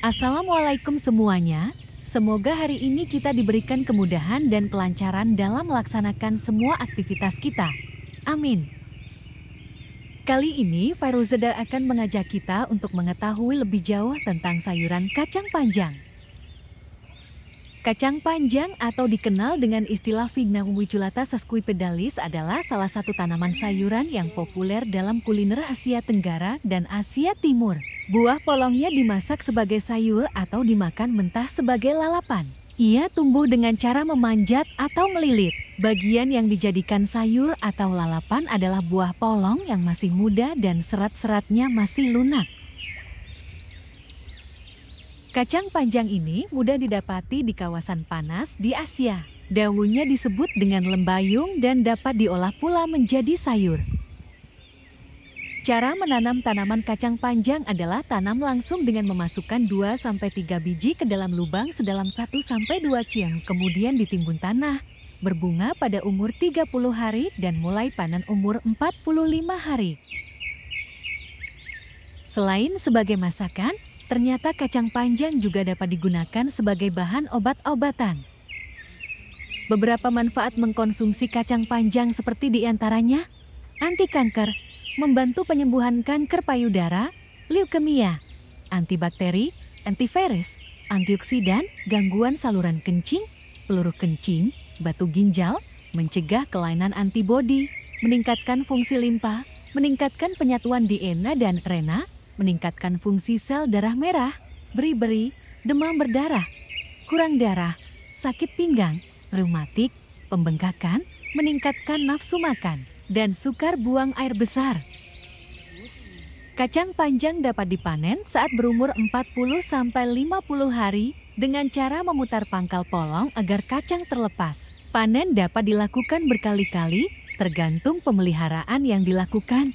Assalamualaikum semuanya. Semoga hari ini kita diberikan kemudahan dan kelancaran dalam melaksanakan semua aktivitas kita. Amin. Kali ini Fairuzada akan mengajak kita untuk mengetahui lebih jauh tentang sayuran kacang panjang. Kacang panjang atau dikenal dengan istilah Vigna umbiculata sesquipedalis adalah salah satu tanaman sayuran yang populer dalam kuliner Asia Tenggara dan Asia Timur. Buah polongnya dimasak sebagai sayur atau dimakan mentah sebagai lalapan. Ia tumbuh dengan cara memanjat atau melilit. Bagian yang dijadikan sayur atau lalapan adalah buah polong yang masih muda dan serat-seratnya masih lunak. Kacang panjang ini mudah didapati di kawasan panas di Asia. Daunnya disebut dengan lembayung dan dapat diolah pula menjadi sayur. Cara menanam tanaman kacang panjang adalah tanam langsung dengan memasukkan 2-3 biji ke dalam lubang sedalam 1-2 cm, kemudian ditimbun tanah. Berbunga pada umur 30 hari dan mulai panen umur 45 hari. Selain sebagai masakan, ternyata kacang panjang juga dapat digunakan sebagai bahan obat-obatan. Beberapa manfaat mengkonsumsi kacang panjang seperti diantaranya anti kanker, membantu penyembuhan kanker payudara, leukemia, antibakteri, antivirus, antioksidan, gangguan saluran kencing, peluru kencing, batu ginjal, mencegah kelainan antibodi, meningkatkan fungsi limpa, meningkatkan penyatuan DNA dan rena, meningkatkan fungsi sel darah merah, beri-beri, demam berdarah, kurang darah, sakit pinggang, reumatik, pembengkakan, meningkatkan nafsu makan, dan sukar buang air besar. Kacang panjang dapat dipanen saat berumur 40-50 hari dengan cara memutar pangkal polong agar kacang terlepas. Panen dapat dilakukan berkali-kali, tergantung pemeliharaan yang dilakukan.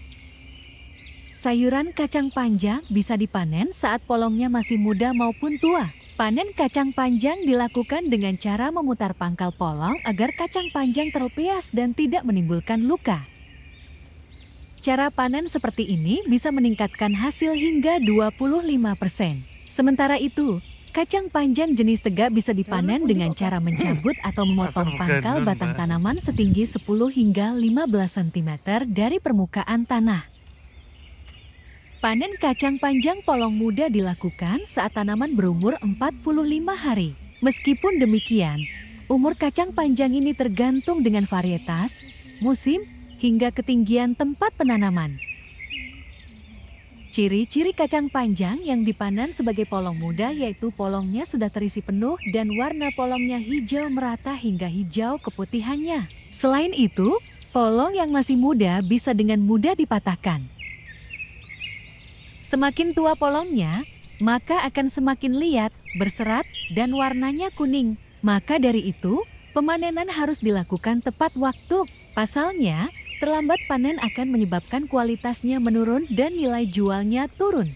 Sayuran kacang panjang bisa dipanen saat polongnya masih muda maupun tua. Panen kacang panjang dilakukan dengan cara memutar pangkal polong agar kacang panjang terlepas dan tidak menimbulkan luka. Cara panen seperti ini bisa meningkatkan hasil hingga 25%. Sementara itu, kacang panjang jenis tegak bisa dipanen dengan cara mencabut atau memotong pangkal batang tanaman setinggi 10 hingga 15 cm dari permukaan tanah. Panen kacang panjang polong muda dilakukan saat tanaman berumur 45 hari. Meskipun demikian, umur kacang panjang ini tergantung dengan varietas, musim, hingga ketinggian tempat penanaman. Ciri-ciri kacang panjang yang dipanen sebagai polong muda yaitu polongnya sudah terisi penuh dan warna polongnya hijau merata hingga hijau keputihannya. Selain itu, polong yang masih muda bisa dengan mudah dipatahkan. Semakin tua polongnya, maka akan semakin liat, berserat, dan warnanya kuning. Maka dari itu, pemanenan harus dilakukan tepat waktu. Pasalnya, terlambat panen akan menyebabkan kualitasnya menurun dan nilai jualnya turun.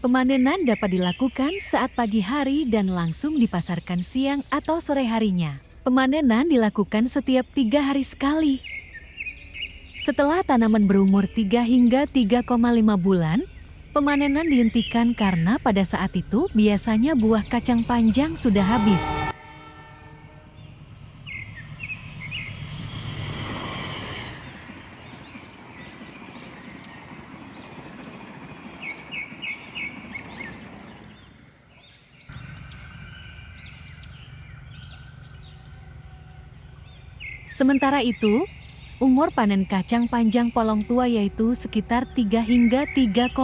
Pemanenan dapat dilakukan saat pagi hari dan langsung dipasarkan siang atau sore harinya. Pemanenan dilakukan setiap 3 hari sekali. Setelah tanaman berumur 3 hingga 3,5 bulan, pemanenan dihentikan karena pada saat itu biasanya buah kacang panjang sudah habis. Sementara itu, umur panen kacang panjang polong tua yaitu sekitar 3 hingga 3,5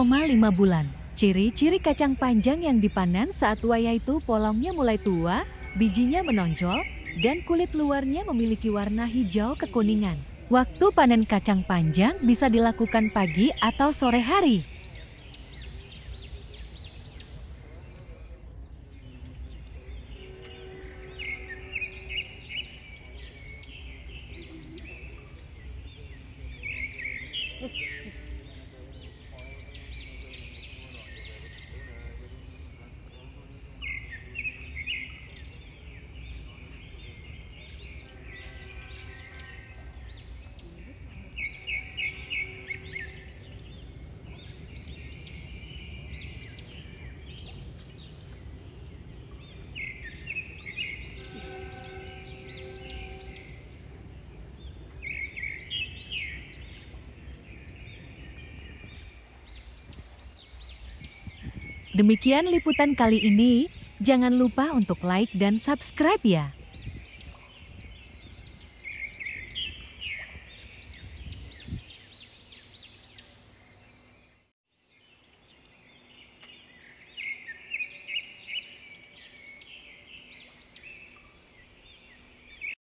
bulan. Ciri-ciri kacang panjang yang dipanen saat tua yaitu polongnya mulai tua, bijinya menonjol, dan kulit luarnya memiliki warna hijau kekuningan. Waktu panen kacang panjang bisa dilakukan pagi atau sore hari. Demikian liputan kali ini. Jangan lupa untuk like dan subscribe ya.